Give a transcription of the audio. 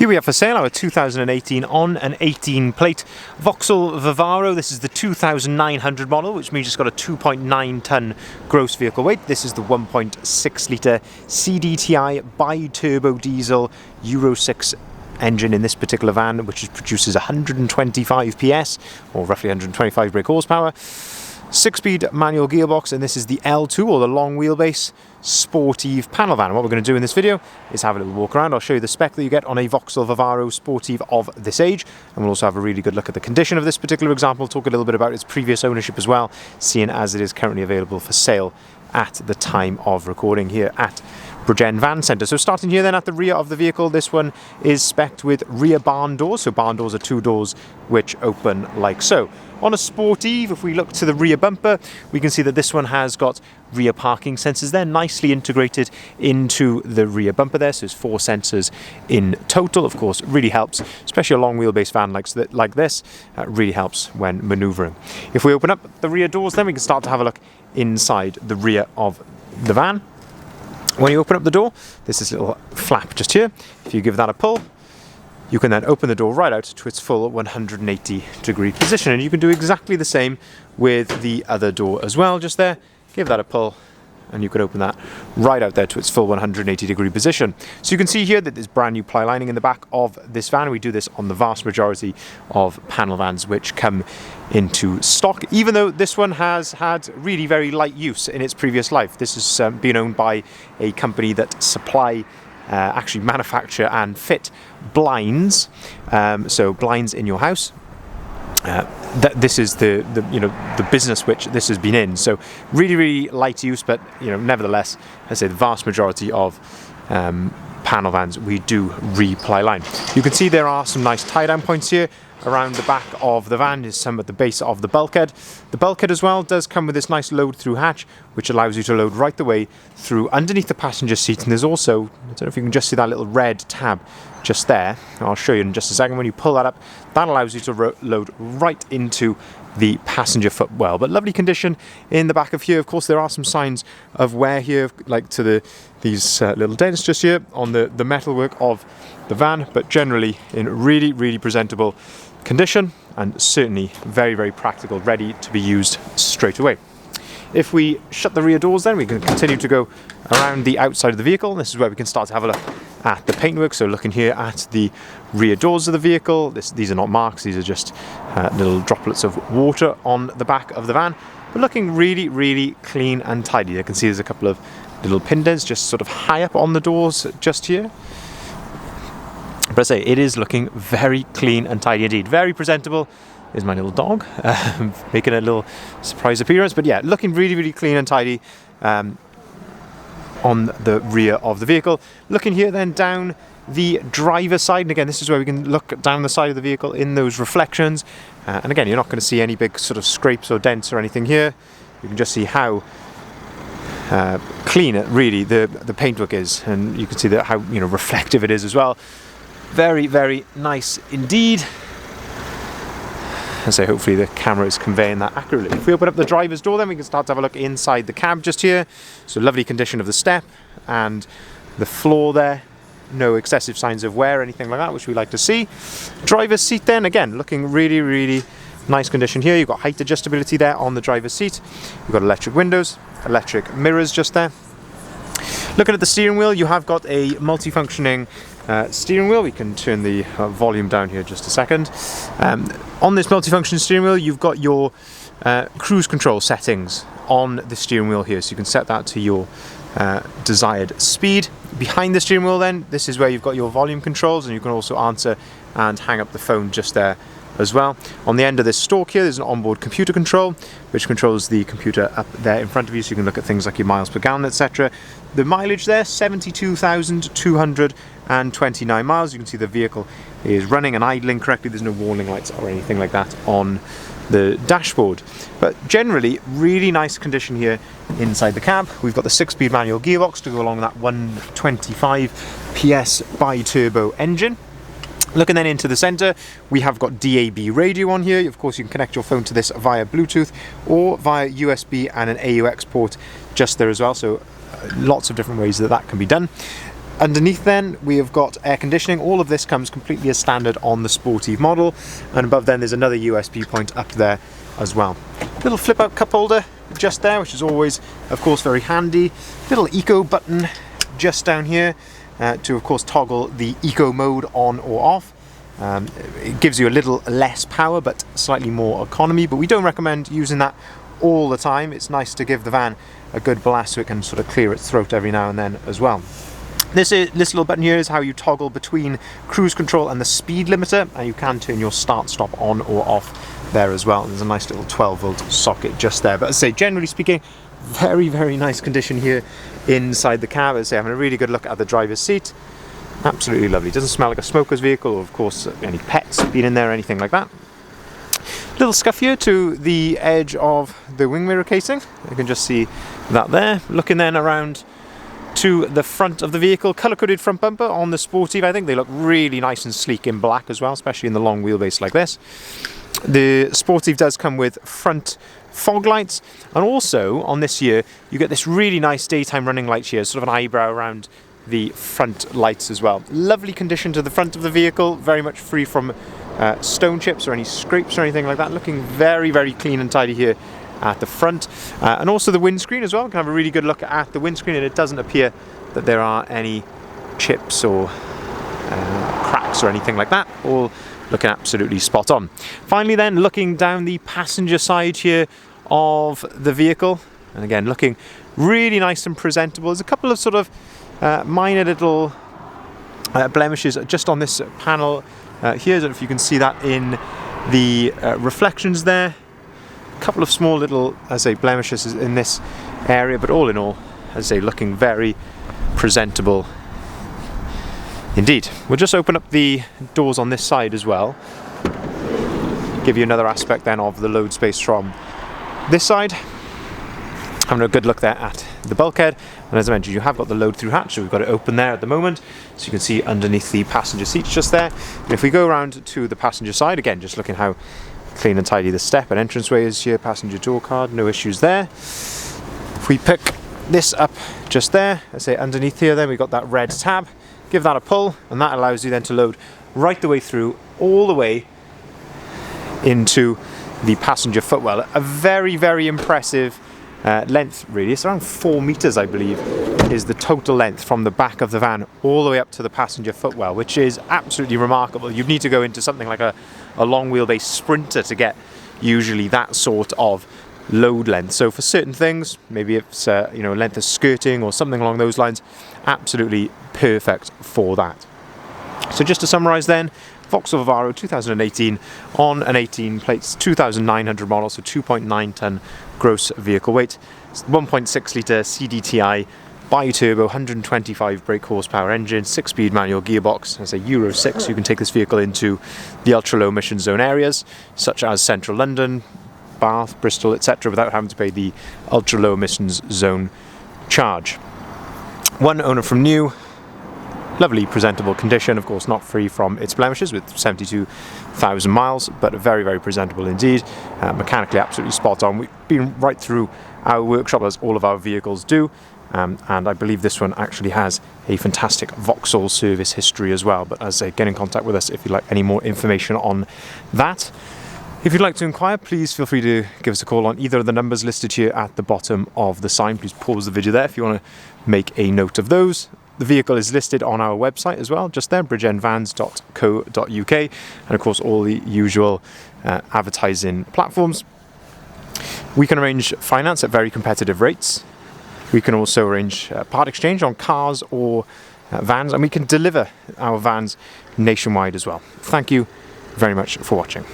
Here we have for sale our 2018 on an 18 plate Vauxhall Vivaro. This is the 2900 model, which means it's got a 2.9 tonne gross vehicle weight. This is the 1.6 litre CDTI bi-turbo diesel Euro 6 engine in this particular van, which produces 125 PS or roughly 125 brake horsepower. 6-speed manual gearbox, and this is the L2 or the long wheelbase Sportive panel van. And what we're going to do in this video is have a little walk around. I'll show you the spec that you get on a Vauxhall Vivaro Sportive of this age, and we'll also have a really good look at the condition of this particular example, talk a little bit about its previous ownership as well, seeing as it is currently available for sale at the time of recording here at Bridgend Van Centre. So starting here then at the rear of the vehicle, this one is spec'd with rear barn doors. So barn doors are two doors which open like so. On a Sportive, if we look to the rear bumper, we can see that this one has got rear parking sensors there, nicely integrated into the rear bumper there. So there's 4 sensors in total. Of course, it really helps, especially a long wheelbase van like this, really helps when manoeuvring. If we open up the rear doors, then we can start to have a look inside the rear of the van. When you open up the door, there's this little flap just here. If you give that a pull, you can then open the door right out to its full 180-degree position. And you can do exactly the same with the other door as well. Just there, give that a pull, and you can open that right out there to its full 180-degree position. So you can see here that there's brand new ply lining in the back of this van. We do this on the vast majority of panel vans which come into stock, even though this one has had really very light use in its previous life. This has been owned by a company that supply actually manufacture and fit blinds, so blinds in your house. This is the business which this has been in. So really light use, but nevertheless, I say the vast majority of panel vans we do re-ply line. You can see there are some nice tie down points here around the back of the van. Is some at the base of the bulkhead. The bulkhead as well does come with this nice load through hatch, which allows you to load right the way through underneath the passenger seat. And there's also, I don't know if you can just see that little red tab just there. I'll show you in just a second. When you pull that up, that allows you to load right into the passenger footwell. But lovely condition in the back of here. Of course, there are some signs of wear here, like to these little dents just here on the metalwork of the van, but generally in really presentable condition, and certainly very practical, ready to be used straight away. If we shut the rear doors, then we can continue to go around the outside of the vehicle. This is where we can start to have a look at the paintwork. So looking here at the rear doors of the vehicle, these are not marks, these are just little droplets of water on the back of the van, but looking really clean and tidy. You can see there's a couple of little pin dents just sort of high up on the doors just here. But I say it is looking very clean and tidy indeed. Very presentable. There's my little dog making a little surprise appearance. But yeah, looking really clean and tidy on the rear of the vehicle. Looking here then down the driver's side, and again this is where we can look down the side of the vehicle in those reflections. And again, you're not going to see any big sort of scrapes or dents or anything here. You can just see how clean really the paintwork is, and you can see that how reflective it is as well. Very nice indeed. And so hopefully the camera is conveying that accurately. If we open up the driver's door, then we can start to have a look inside the cab just here. So lovely condition of the step and the floor there. No excessive signs of wear or anything like that, which we like to see. Driver's seat then, again, looking really nice condition here. You've got height adjustability there on the driver's seat. You've got electric windows, electric mirrors just there. Looking at the steering wheel, you have got a multifunctioning steering wheel. We can turn the volume down here just a second. On this multifunction steering wheel, you've got your cruise control settings on the steering wheel here, so you can set that to your desired speed. Behind the steering wheel then, this is where you've got your volume controls, and you can also answer and hang up the phone just there as well. On the end of this stalk here, there's an onboard computer control, which controls the computer up there in front of you, so you can look at things like your miles per gallon, etc. The mileage there, 72,229 miles. You can see the vehicle is running and idling correctly. There's no warning lights or anything like that on the dashboard. But generally, really nice condition here inside the cab. We've got the 6-speed manual gearbox to go along with that 125 PS bi-turbo engine. Looking then into the centre, we have got DAB radio on here. Of course, you can connect your phone to this via Bluetooth or via USB and an AUX port just there as well. So lots of different ways that can be done. Underneath then we have got air conditioning. All of this comes completely as standard on the Sportive model, and above then there's another USB point up there as well. Little flip out cup holder just there, which is always of course very handy. Little eco button just down here to of course toggle the eco mode on or off. It gives you a little less power but slightly more economy, but we don't recommend using that all the time. It's nice to give the van a good blast so it can sort of clear its throat every now and then as well. This little button here is how you toggle between cruise control and the speed limiter, and you can turn your start stop on or off there as well. And there's a nice little 12-volt socket just there. But as I say, generally speaking, very, very nice condition here inside the cab. As I say, having a really good look at the driver's seat. Absolutely lovely. Doesn't smell like a smoker's vehicle, or of course any pets being in there or anything like that. Little scuff here to the edge of the wing mirror casing. You can just see that there. Looking then around to the front of the vehicle, colour-coded front bumper on the Sportive. I think they look really nice and sleek in black as well, especially in the long wheelbase like this. The Sportive does come with front fog lights, and also on this year you get this really nice daytime running light here, sort of an eyebrow around the front lights as well. Lovely condition to the front of the vehicle, very much free from stone chips or any scrapes or anything like that. Looking very, very clean and tidy here at the front, and also the windscreen as well. You can have a really good look at the windscreen, and it doesn't appear that there are any chips or cracks or anything like that. All looking absolutely spot on. Finally then, looking down the passenger side here of the vehicle, and again looking really nice and presentable. There's a couple of sort of minor little blemishes just on this panel here. I don't know if you can see that in the reflections there. Couple of small little, as I say, blemishes in this area, but all in all, as I say, looking very presentable indeed. We'll just open up the doors on this side as well, give you another aspect then of the load space from this side. Having a good look there at the bulkhead, and as I mentioned, you have got the load through hatch, so we've got it open there at the moment, so you can see underneath the passenger seats just there. And if we go around to the passenger side, again just looking how clean and tidy the step and entranceway is here. Passenger door card, no issues there. If we pick this up just there, I say underneath here, then we've got that red tab. Give that a pull, and that allows you then to load right the way through, all the way into the passenger footwell. A very, very impressive length, really. It's around 4 meters, I believe, is the total length from the back of the van all the way up to the passenger footwell, which is absolutely remarkable. You'd need to go into something like a long wheelbase Sprinter to get usually that sort of load length. So for certain things, maybe it's you know, length of skirting or something along those lines, absolutely perfect for that. So just to summarize then, Vauxhall Vivaro 2018 on an 18 plates, 2,900 model, so 2.9 ton gross vehicle weight. It's 1.6 litre CDTI bi-turbo, 125 brake horsepower engine, 6-speed manual gearbox. As a Euro 6, you can take this vehicle into the ultra-low emission zone areas, such as central London, Bath, Bristol, etc., without having to pay the ultra-low emissions zone charge. One owner from new. Lovely presentable condition, of course not free from its blemishes with 72,000 miles, but very, very presentable indeed. Mechanically absolutely spot on. We've been right through our workshop, as all of our vehicles do, and I believe this one actually has a fantastic Vauxhall service history as well. But as I say, get in contact with us if you'd like any more information on that. If you'd like to inquire, please feel free to give us a call on either of the numbers listed here at the bottom of the sign. Please pause the video there if you want to make a note of those. The vehicle is listed on our website as well, just there, bridgeendvans.co.uk, and of course all the usual advertising platforms. We can arrange finance at very competitive rates. We can also arrange part exchange on cars or vans, and we can deliver our vans nationwide as well. Thank you very much for watching.